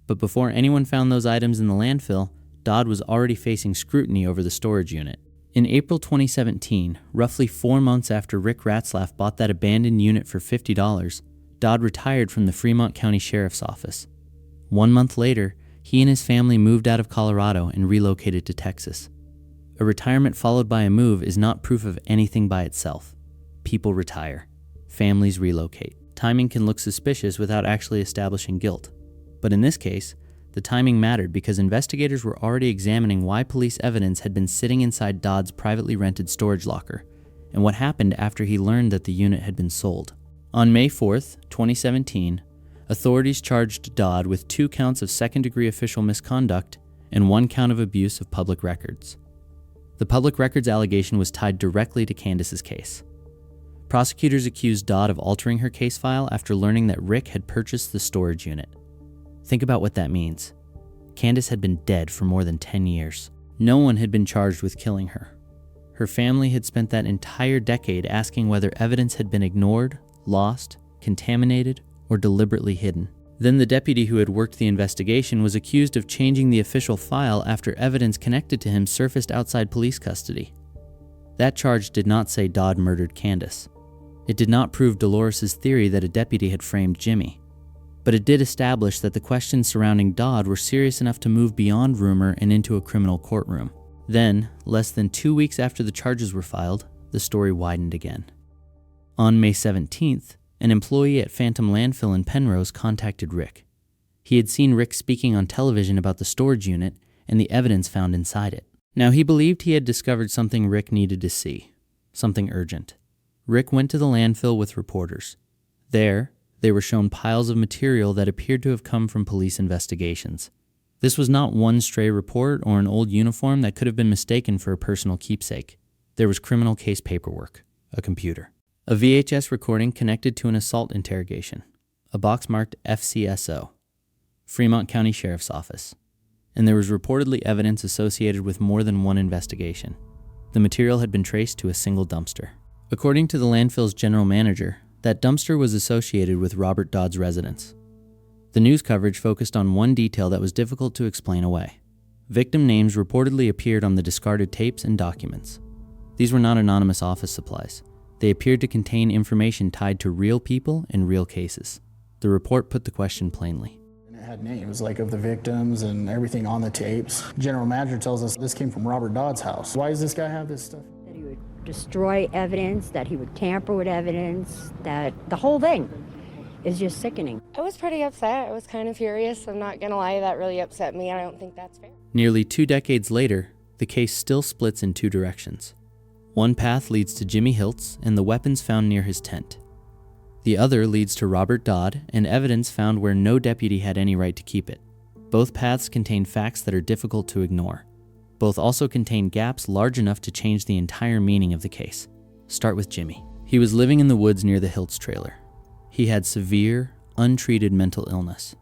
But before anyone found those items in the landfill, Dodd was already facing scrutiny over the storage unit. In April 2017, roughly 4 months after Rick Ratzlaff bought that abandoned unit for $50, Dodd retired from the Fremont County Sheriff's Office. 1 month later, he and his family moved out of Colorado and relocated to Texas. A retirement followed by a move is not proof of anything by itself. People retire. Families relocate. Timing can look suspicious without actually establishing guilt. But in this case, the timing mattered because investigators were already examining why police evidence had been sitting inside Dodd's privately rented storage locker, and what happened after he learned that the unit had been sold. On May 4th, 2017, authorities charged Dodd with 2 counts of second-degree official misconduct and 1 count of abuse of public records. The public records allegation was tied directly to Candace's case. Prosecutors accused Dodd of altering her case file after learning that Rick had purchased the storage unit. Think about what that means. Candace had been dead for more than 10 years. No one had been charged with killing her. Her family had spent that entire decade asking whether evidence had been ignored, lost, contaminated, or deliberately hidden. Then the deputy who had worked the investigation was accused of changing the official file after evidence connected to him surfaced outside police custody. That charge did not say Dodd murdered Candace. It did not prove Dolores' theory that a deputy had framed Jimmy. But it did establish that the questions surrounding Dodd were serious enough to move beyond rumor and into a criminal courtroom. Then, less than 2 weeks after the charges were filed, the story widened again. On May 17th, an employee at Phantom Landfill in Penrose contacted Rick. He had seen Rick speaking on television about the storage unit and the evidence found inside it. Now, he believed he had discovered something Rick needed to see, something urgent. Rick went to the landfill with reporters. There, they were shown piles of material that appeared to have come from police investigations. This was not one stray report or an old uniform that could have been mistaken for a personal keepsake. There was criminal case paperwork, a computer, a VHS recording connected to an assault interrogation, a box marked FCSO, Fremont County Sheriff's Office, and there was reportedly evidence associated with more than one investigation. The material had been traced to a single dumpster. According to the landfill's general manager, that dumpster was associated with Robert Dodd's residence. The news coverage focused on one detail that was difficult to explain away. Victim names reportedly appeared on the discarded tapes and documents. These were not anonymous office supplies. They appeared to contain information tied to real people and real cases. The report put the question plainly. It had names like of the victims and everything on the tapes. General manager tells us this came from Robert Dodd's house. Why does this guy have this stuff? That he would destroy evidence, that he would tamper with evidence, that the whole thing is just sickening. I was pretty upset. I was kind of furious. I'm not gonna lie, that really upset me. I don't think that's fair. Nearly 2 decades later, the case still splits in 2 directions. One path leads to Jimmy Hilts and the weapons found near his tent. The other leads to Robert Dodd and evidence found where no deputy had any right to keep it. Both paths contain facts that are difficult to ignore. Both also contain gaps large enough to change the entire meaning of the case. Start with Jimmy. He was living in the woods near the Hilts trailer. He had severe, untreated mental illness.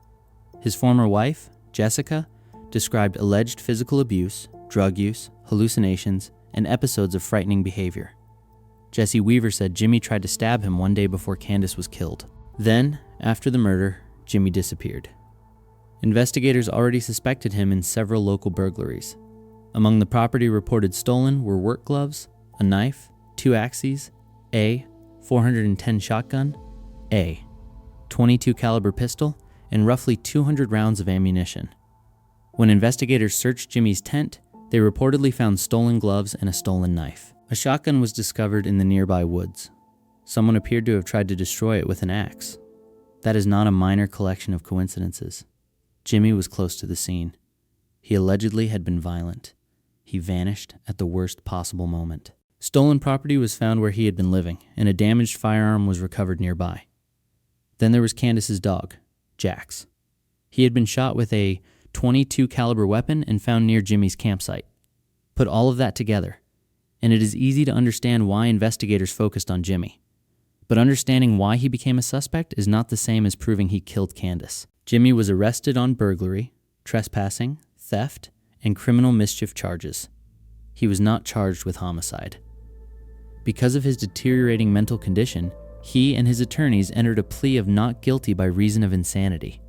His former wife, Jessica, described alleged physical abuse, drug use, hallucinations, and episodes of frightening behavior. Jesse Weaver said Jimmy tried to stab him one day before Candace was killed. Then, after the murder, Jimmy disappeared. Investigators already suspected him in several local burglaries. Among the property reported stolen were work gloves, a knife, 2 axes, a .410 shotgun, a .22 caliber pistol, and roughly 200 rounds of ammunition. When investigators searched Jimmy's tent, they reportedly found stolen gloves and a stolen knife. A shotgun was discovered in the nearby woods. Someone appeared to have tried to destroy it with an axe. That is not a minor collection of coincidences. Jimmy was close to the scene. He allegedly had been violent. He vanished at the worst possible moment. Stolen property was found where he had been living, and a damaged firearm was recovered nearby. Then there was Candace's dog, Jax. He had been shot with a .22 caliber weapon and found near Jimmy's campsite. Put all of that together, and it is easy to understand why investigators focused on Jimmy. But understanding why he became a suspect is not the same as proving he killed Candace. Jimmy was arrested on burglary, trespassing, theft, and criminal mischief charges. He was not charged with homicide. Because of his deteriorating mental condition, he and his attorneys entered a plea of not guilty by reason of insanity.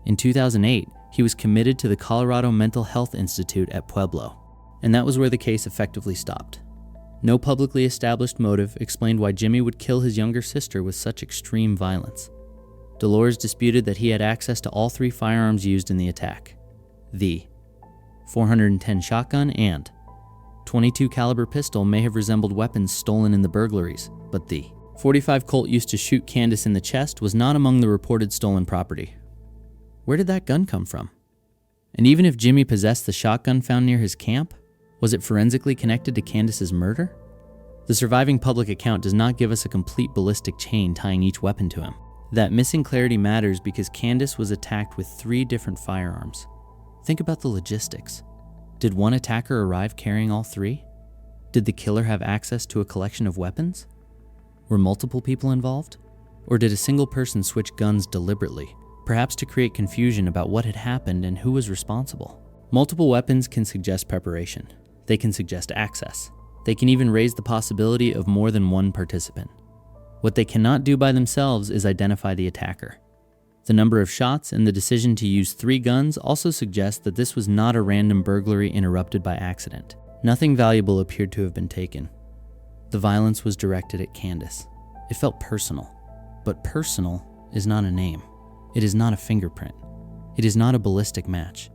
In 2008, he was committed to the Colorado Mental Health Institute at Pueblo, and that was where the case effectively stopped. No publicly established motive explained why Jimmy would kill his younger sister with such extreme violence. Dolores disputed that he had access to all 3 firearms used in the attack: the .410 shotgun and .22 caliber pistol may have resembled weapons stolen in the burglaries, but the .45 Colt used to shoot Candace in the chest was not among the reported stolen property. Where did that gun come from? And even if Jimmy possessed the shotgun found near his camp, was it forensically connected to Candace's murder? The surviving public account does not give us a complete ballistic chain tying each weapon to him. That missing clarity matters because Candace was attacked with 3 different firearms. Think about the logistics. Did one attacker arrive carrying all three? Did the killer have access to a collection of weapons? Were multiple people involved? Or did a single person switch guns deliberately, perhaps to create confusion about what had happened and who was responsible? Multiple weapons can suggest preparation. They can suggest access. They can even raise the possibility of more than one participant. What they cannot do by themselves is identify the attacker. The number of shots and the decision to use 3 guns also suggest that this was not a random burglary interrupted by accident. Nothing valuable appeared to have been taken. The violence was directed at Candace. It felt personal. But personal is not a name. It is not a fingerprint. It is not a ballistic match.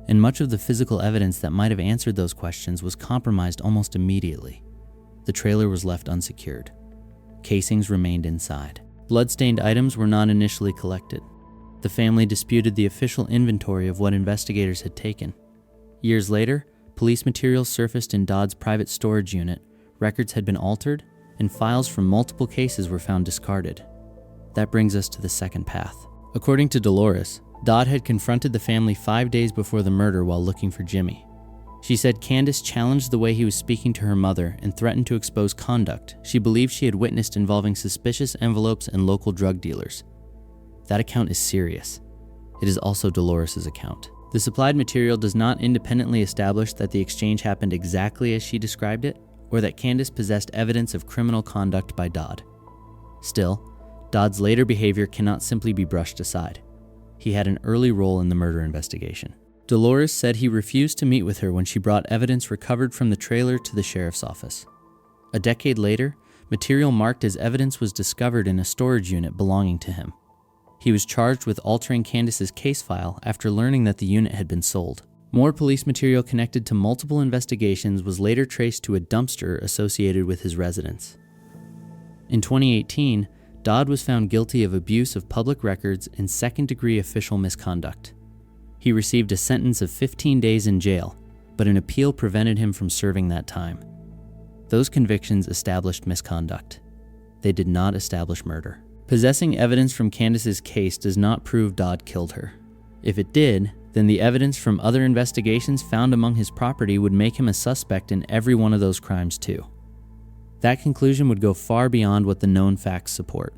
And much of the physical evidence that might have answered those questions was compromised almost immediately. The trailer was left unsecured. Casings remained inside. Blood-stained items were not initially collected. The family disputed the official inventory of what investigators had taken. Years later, police materials surfaced in Dodd's private storage unit, records had been altered, and files from multiple cases were found discarded. That brings us to the second path. According to Dolores, Dodd had confronted the family 5 days before the murder while looking for Jimmy. She said Candace challenged the way he was speaking to her mother and threatened to expose conduct she believed she had witnessed involving suspicious envelopes and local drug dealers. That account is serious. It is also Dolores' account. The supplied material does not independently establish that the exchange happened exactly as she described it, or that Candace possessed evidence of criminal conduct by Dodd. Still, Dodd's later behavior cannot simply be brushed aside. He had an early role in the murder investigation. Dolores said he refused to meet with her when she brought evidence recovered from the trailer to the sheriff's office. A decade later, material marked as evidence was discovered in a storage unit belonging to him. He was charged with altering Candace's case file after learning that the unit had been sold. More police material connected to multiple investigations was later traced to a dumpster associated with his residence. In 2018, Dodd was found guilty of abuse of public records and second-degree official misconduct. He received a sentence of 15 days in jail, but an appeal prevented him from serving that time. Those convictions established misconduct. They did not establish murder. Possessing evidence from Candace's case does not prove Dodd killed her. If it did, then the evidence from other investigations found among his property would make him a suspect in every one of those crimes too. That conclusion would go far beyond what the known facts support.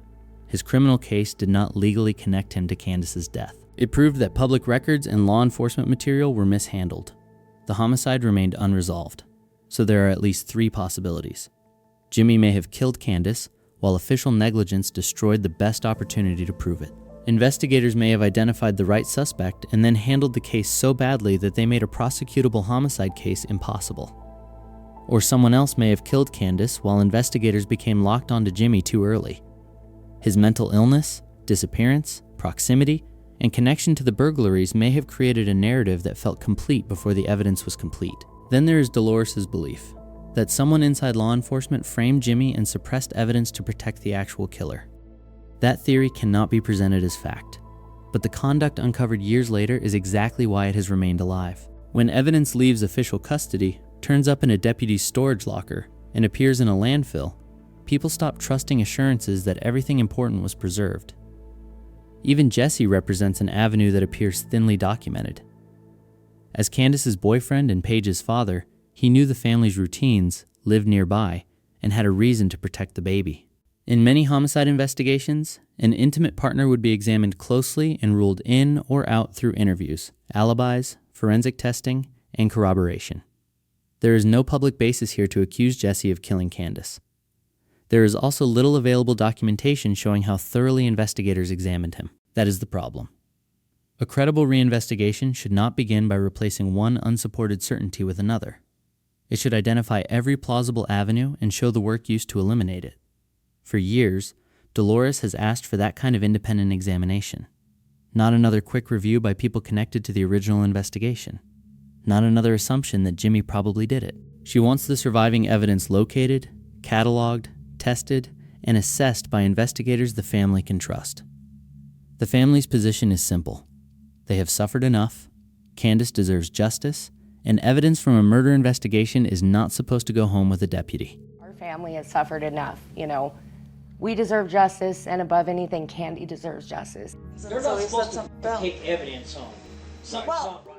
His criminal case did not legally connect him to Candace's death. It proved that public records and law enforcement material were mishandled. The homicide remained unresolved, so there are at least 3 possibilities. Jimmy may have killed Candace, while official negligence destroyed the best opportunity to prove it. Investigators may have identified the right suspect and then handled the case so badly that they made a prosecutable homicide case impossible. Or someone else may have killed Candace while investigators became locked onto Jimmy too early. His mental illness, disappearance, proximity, and connection to the burglaries may have created a narrative that felt complete before the evidence was complete. Then there is Dolores' belief that someone inside law enforcement framed Jimmy and suppressed evidence to protect the actual killer. That theory cannot be presented as fact, but the conduct uncovered years later is exactly why it has remained alive. When evidence leaves official custody, turns up in a deputy's storage locker, and appears in a landfill, people stop trusting assurances that everything important was preserved. Even Jesse represents an avenue that appears thinly documented. As Candace's boyfriend and Paige's father, he knew the family's routines, lived nearby, and had a reason to protect the baby. In many homicide investigations, an intimate partner would be examined closely and ruled in or out through interviews, alibis, forensic testing, and corroboration. There is no public basis here to accuse Jesse of killing Candace. There is also little available documentation showing how thoroughly investigators examined him. That is the problem. A credible reinvestigation should not begin by replacing one unsupported certainty with another. It should identify every plausible avenue and show the work used to eliminate it. For years, Dolores has asked for that kind of independent examination. Not another quick review by people connected to the original investigation. Not another assumption that Jimmy probably did it. She wants the surviving evidence located, cataloged, tested, and assessed by investigators the family can trust. The family's position is simple. They have suffered enough, Candace deserves justice, and evidence from a murder investigation is not supposed to go home with a deputy. Our family has suffered enough, We deserve justice, and above anything, Candy deserves justice. They're not supposed to take evidence on. Something's not right.